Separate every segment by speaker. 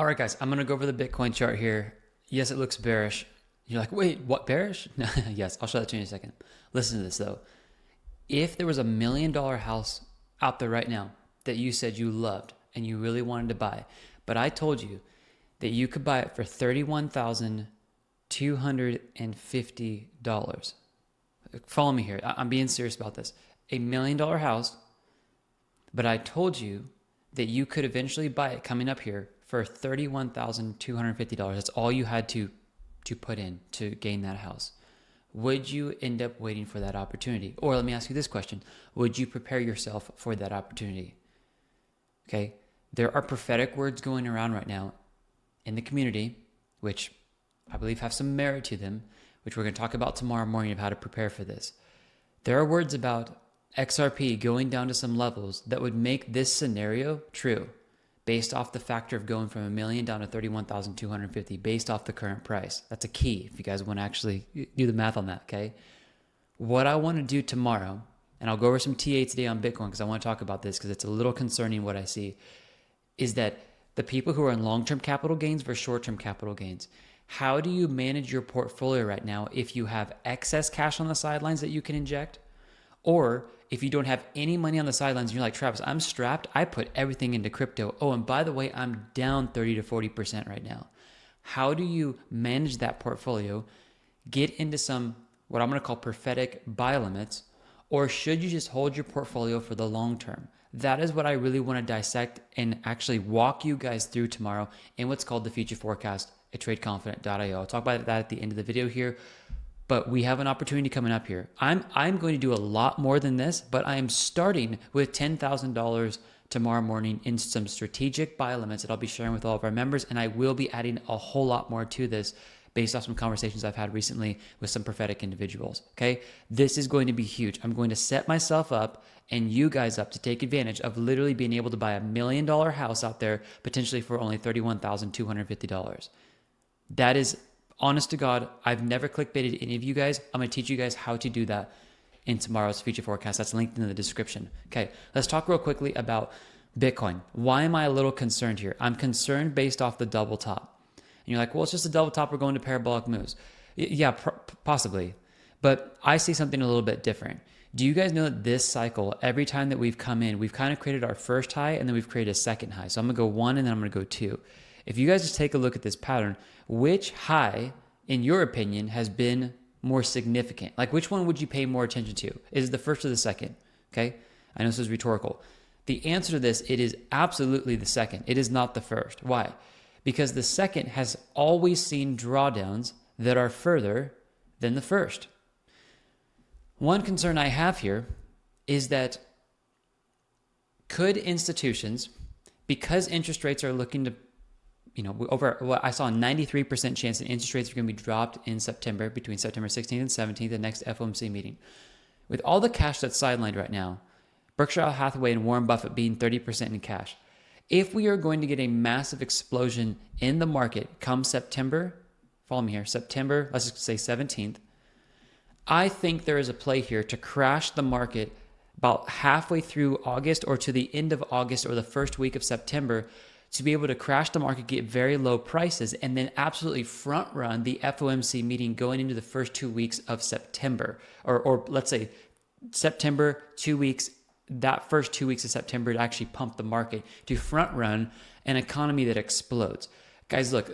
Speaker 1: All right, guys, I'm going to go over the Bitcoin chart here. Yes, it looks bearish. You're like, wait, what, bearish? Yes, I'll show that to you in a second. Listen to this, though. If there was $1 million house out there right now that you said you loved and you really wanted to buy, but I told you that you could buy it for $31,250. Follow me here. I'm being serious about this. $1 million house, but I told you that you could eventually buy it coming up here for $31,250. That's all you had to put in to gain that house. Would you end up waiting for that opportunity? Or let me ask you this question. Would you prepare yourself for that opportunity? Okay. There are prophetic words going around right now in the community, which I believe have some merit to them, which we're going to talk about tomorrow morning of how to prepare for this. There are words about XRP going down to some levels that would make this scenario true based off the factor of going from $1 million down to 31,250 based off the current price. That's a key if you guys want to actually do the math on that, okay? What I want to do tomorrow, and I'll go over some TA today on Bitcoin because I want to talk about this because it's a little concerning what I see, is that the people who are in long-term capital gains versus short-term capital gains, how do you manage your portfolio right now if you have excess cash on the sidelines that you can inject? Or if you don't have any money on the sidelines and you're like, Travis, I'm strapped. I put everything into crypto. Oh, and by the way, I'm down 30 to 40% right now. How do you manage that portfolio? Get into some, what I'm going to call prophetic buy limits, or should you just hold your portfolio for the long term? That is what I really want to dissect and actually walk you guys through tomorrow in what's called the future forecast at tradeconfident.io. I'll talk about that at the end of the video here. But we have an opportunity coming up here. I'm going to do a lot more than this, but I am starting with $10,000 tomorrow morning in some strategic buy limits that I'll be sharing with all of our members, and I will be adding a whole lot more to this based off some conversations I've had recently with some prophetic individuals, okay? This is going to be huge. I'm going to set myself up and you guys up to take advantage of literally being able to buy $1 million house out there potentially for only $31,250. That is, honest to God, I've never clickbaited any of you guys. I'm going to teach you guys how to do that in tomorrow's future forecast. That's linked in the description. Okay, let's talk real quickly about Bitcoin. Why am I a little concerned here? I'm concerned based off the double top. And you're like, well, it's just a double top. We're going to parabolic moves. Yeah, possibly. But I see something a little bit different. Do you guys know that this cycle, every time that we've come in, we've kind of created our first high and then we've created a second high. So I'm going to go 1 and then I'm going to go 2. If you guys just take a look at this pattern, which high, in your opinion, has been more significant? Like, which one would you pay more attention to? Is it the first or the second? Okay, I know this is rhetorical. The answer to this, it is absolutely the second. It is not the first. Why? Because the second has always seen drawdowns that are further than the first. One concern I have here is that could institutions, because interest rates are looking to, over what I saw a 93% chance that interest rates are going to be dropped in September, between September 16th and 17th, the next FOMC meeting. With all the cash that's sidelined right now, Berkshire Hathaway and Warren Buffett being 30% in cash, if we are going to get a massive explosion in the market come September, follow me here, September, let's just say 17th, I think there is a play here to crash the market about halfway through August or to the end of August or the first week of September to be able to crash the market, get very low prices, and then absolutely front run the FOMC meeting going into the first 2 weeks of September. Or let's say September, 2 weeks, that first 2 weeks of September to actually pump the market to front run an economy that explodes. Guys, look,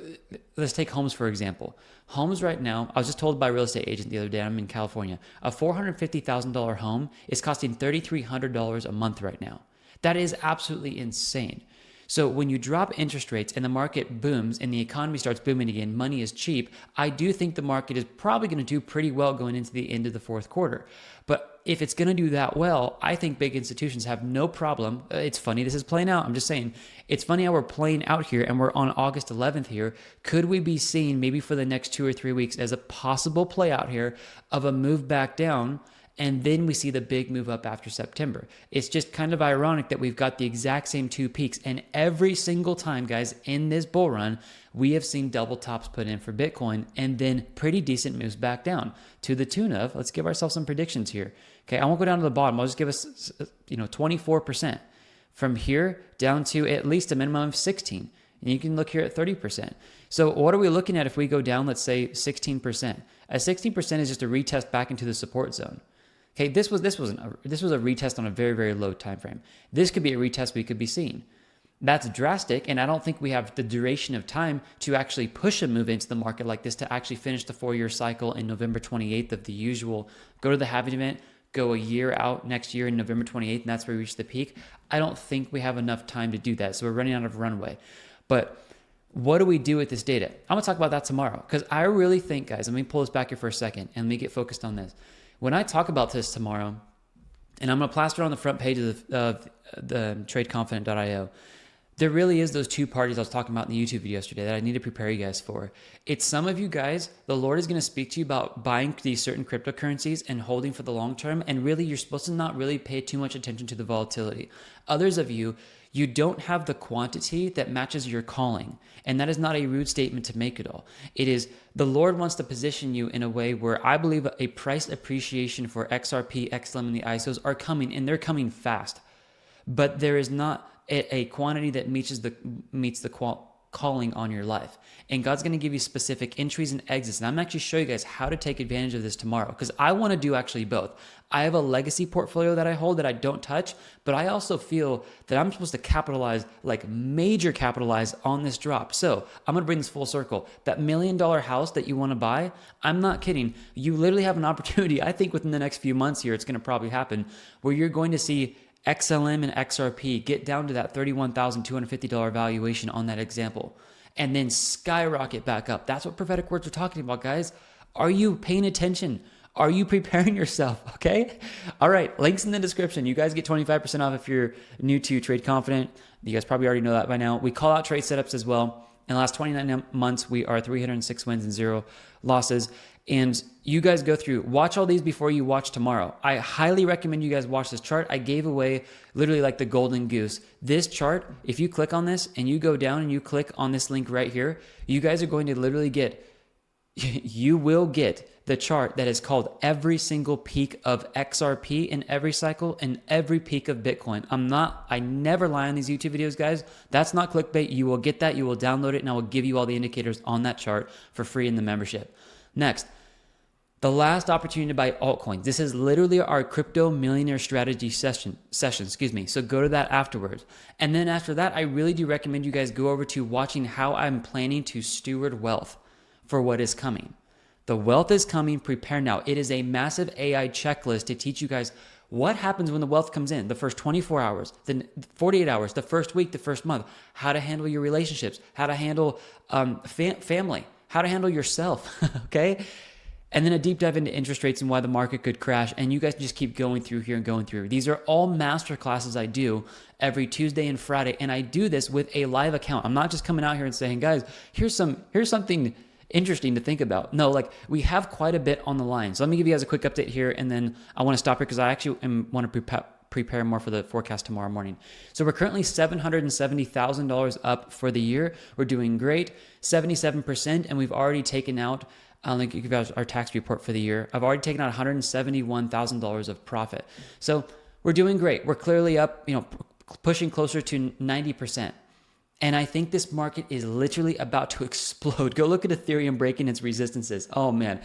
Speaker 1: let's take homes for example. Homes right now, I was just told by a real estate agent the other day, I'm in California, a $450,000 home is costing $3,300 a month right now. That is absolutely insane. So when you drop interest rates and the market booms and the economy starts booming again, money is cheap, I do think the market is probably going to do pretty well going into the end of the fourth quarter. But if it's going to do that well, I think big institutions have no problem. It's funny this is playing out. I'm just saying, it's funny how we're playing out here and we're on August 11th here. Could we be seeing maybe for the next 2 or 3 weeks as a possible play out here of a move back down? And then we see the big move up after September. It's just kind of ironic that we've got the exact same 2 peaks. And every single time, guys, in this bull run, we have seen double tops put in for Bitcoin and then pretty decent moves back down to the tune of, let's give ourselves some predictions here. Okay, I won't go down to the bottom. I'll just give us, 24%. From here down to at least a minimum of 16. And you can look here at 30%. So what are we looking at if we go down, let's say 16%? A 16% is just a retest back into the support zone. Okay, this was a retest on a very, very low time frame. This could be a retest we could be seeing. That's drastic, and I don't think we have the duration of time to actually push a move into the market like this to actually finish the 4-year cycle in November 28th of the usual, go to the halving event, go a year out next year in November 28th, and that's where we reach the peak. I don't think we have enough time to do that, so we're running out of runway. But what do we do with this data? I'm going to talk about that tomorrow, because I really think, guys, let me pull this back here for a second, and let me get focused on this. When I talk about this tomorrow, and I'm going to plaster it on the front page of the tradeconfident.io, there really is those two parties I was talking about in the YouTube video yesterday that I need to prepare you guys for. It's some of you guys, the Lord is going to speak to you about buying these certain cryptocurrencies and holding for the long term. And really, you're supposed to not really pay too much attention to the volatility. Others of you, you don't have the quantity that matches your calling. And that is not a rude statement to make at all. It is the Lord wants to position you in a way where I believe a price appreciation for XRP, XLM, and the ISOs are coming, and they're coming fast. But there is not a quantity that meets the calling on your life. And God's going to give you specific entries and exits. And I'm actually show you guys how to take advantage of this tomorrow, because I want to do actually both. I have a legacy portfolio that I hold that I don't touch, but I also feel that I'm supposed to capitalize, like major capitalize on this drop. So I'm going to bring this full circle. That $1 million house that you want to buy, I'm not kidding. You literally have an opportunity. I think within the next few months here, it's going to probably happen where you're going to see XLM and XRP get down to that $31,250 valuation on that example, and then skyrocket back up. That's what prophetic words are talking about, guys. Are you paying attention? Are you preparing yourself? Okay. All right. Links in the description. You guys get 25% off if you're new to Trade Confident. You guys probably already know that by now. We call out trade setups as well. In the last 29 months, we are 306 wins and 0 losses. And you guys go through, watch all these before you watch tomorrow. I highly recommend you guys watch this chart. I gave away literally like the golden goose. This chart, if you click on this and you go down and you click on this link right here, you guys are going to literally you will get the chart that is called every single peak of XRP in every cycle and every peak of Bitcoin. I never lie on these YouTube videos, guys. That's not clickbait. You will get that. You will download it, and I will give you all the indicators on that chart for free in the membership. Next, the last opportunity to buy altcoins. This is literally our crypto millionaire strategy session, So go to that afterwards. And then after that, I really do recommend you guys go over to watching how I'm planning to steward wealth for what is coming. The wealth is coming. Prepare now. It is a massive AI checklist to teach you guys what happens when the wealth comes in, the first 24 hours, then 48 hours, the first week, the first month, how to handle your relationships, how to handle family, how to handle yourself, okay? And then a deep dive into interest rates and why the market could crash. And you guys just keep going through here and going through. These are all master classes I do every Tuesday and Friday. And I do this with a live account. I'm not just coming out here and saying, guys, here's something interesting to think about. No, like we have quite a bit on the line. So let me give you guys a quick update here. And then I want to stop here because I actually want to prepare more for the forecast tomorrow morning. So we're currently $770,000 up for the year. We're doing great, 77%. And we've already taken out, I'll give you guys our tax report for the year. I've already taken out $171,000 of profit. So we're doing great. We're clearly up, pushing closer to 90%. And I think this market is literally about to explode. Go look at Ethereum breaking its resistances. Oh man,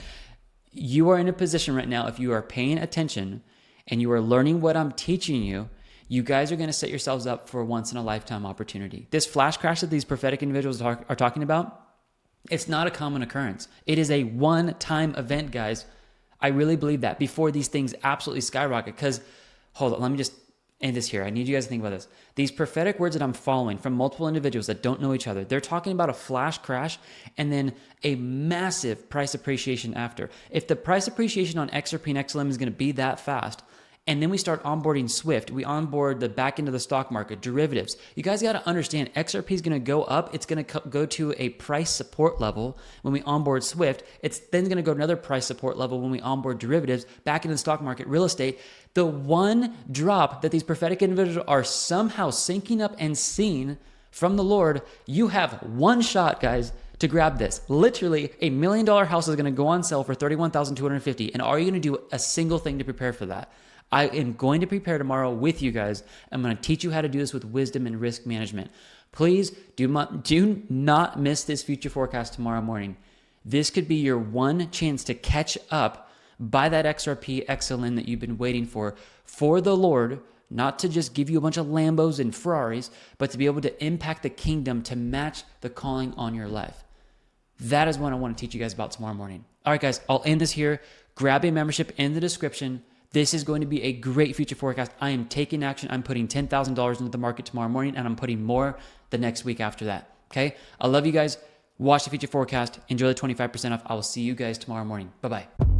Speaker 1: you are in a position right now, if you are paying attention and you are learning what I'm teaching you, you guys are going to set yourselves up for a once in a lifetime opportunity. This flash crash that these prophetic individuals are talking about, it's not a common occurrence. It is a one-time event, guys. I really believe that before these things absolutely skyrocket. Because, hold on, let me just end this here. I need you guys to think about this. These prophetic words that I'm following from multiple individuals that don't know each other, they're talking about a flash crash and then a massive price appreciation after. If the price appreciation on XRP and XLM is going to be that fast, and then we start onboarding Swift, we onboard the back end of the stock market, derivatives. You guys got to understand XRP is going to go up. It's going to go to a price support level when we onboard Swift. It's then going to go to another price support level when we onboard derivatives, back into the stock market, real estate. The one drop that these prophetic individuals are somehow syncing up and seeing from the Lord, you have one shot, guys, to grab this. Literally, $1 million house is going to go on sale for $31,250. And are you going to do a single thing to prepare for that? I am going to prepare tomorrow with you guys. I'm going to teach you how to do this with wisdom and risk management. Please do not miss this future forecast tomorrow morning. This could be your one chance to catch up, buy that XRP, XLM that you've been waiting for the Lord, not to just give you a bunch of Lambos and Ferraris, but to be able to impact the kingdom to match the calling on your life. That is what I want to teach you guys about tomorrow morning. All right, guys, I'll end this here. Grab a membership in the description. This is going to be a great future forecast. I am taking action. I'm putting $10,000 into the market tomorrow morning, and I'm putting more the next week after that. Okay? I love you guys. Watch the future forecast. Enjoy the 25% off. I will see you guys tomorrow morning. Bye-bye.